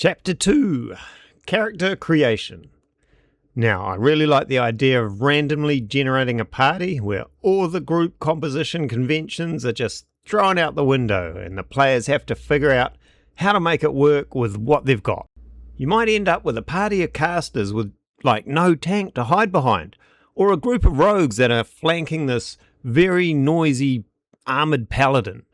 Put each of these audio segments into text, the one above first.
Chapter 2, Character Creation. Now, I really like the idea of randomly generating a party where all the group composition conventions are just thrown out the window and the players have to figure out how to make it work with what they've got. You might end up with a party of casters with no tank to hide behind, or a group of rogues that are flanking this very noisy armoured paladin.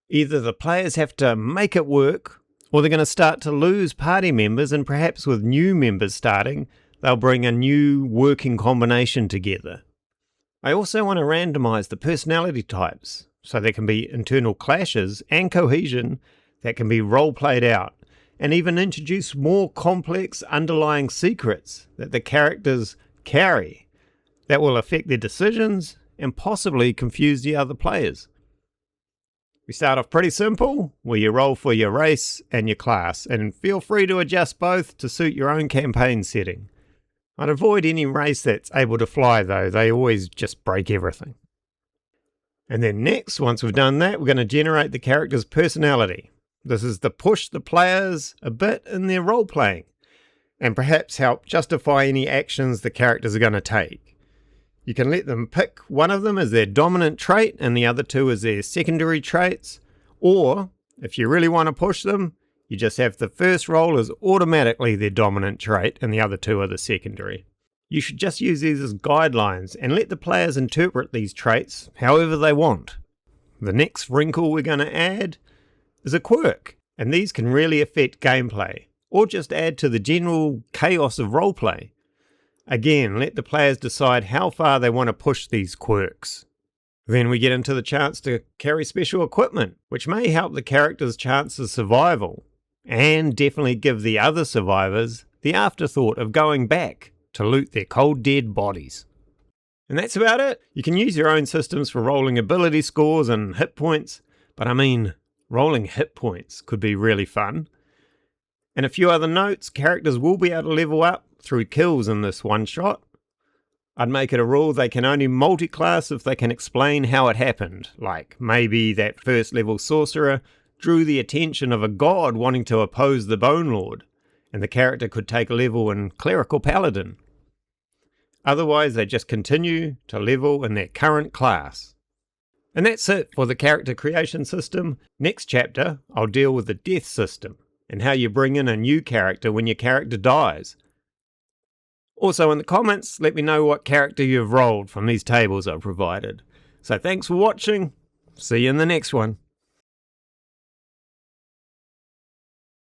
Either the players have to make it work, or they're going to start to lose party members, and perhaps with new members starting, they'll bring a new working combination together. I also want to randomise the personality types, so there can be internal clashes and cohesion that can be role-played out, and even introduce more complex underlying secrets that the characters carry that will affect their decisions and possibly confuse the other players. We start off pretty simple, where you roll for your race and your class, and feel free to adjust both to suit your own campaign setting. I'd avoid any race that's able to fly though, they always just break everything. And then next, once we've done that, we're going to generate the character's personality. This is to push the players a bit in their role-playing, and perhaps help justify any actions the characters are going to take. You can let them pick one of them as their dominant trait and the other two as their secondary traits, or, if you really want to push them, you just have the first role as automatically their dominant trait and the other two are the secondary. You should just use these as guidelines and let the players interpret these traits however they want. The next wrinkle we're going to add is a quirk, and these can really affect gameplay, or just add to the general chaos of roleplay. Again, let the players decide how far they want to push these quirks. Then we get into the chance to carry special equipment, which may help the character's chance of survival, and definitely give the other survivors the afterthought of going back to loot their cold dead bodies. And that's about it. You can use your own systems for rolling ability scores and hit points, but rolling hit points could be really fun. And a few other notes, characters will be able to level up through kills in this one shot. I'd make it a rule they can only multi-class if they can explain how it happened, like maybe that first level sorcerer drew the attention of a god wanting to oppose the Bone Lord, and the character could take a level in Clerical Paladin. Otherwise they just continue to level in their current class. And that's it for the character creation system. Next chapter I'll deal with the death system, and how you bring in a new character when your character dies. Also in the comments, let me know what character you've rolled from these tables I've provided. So thanks for watching, see you in the next one.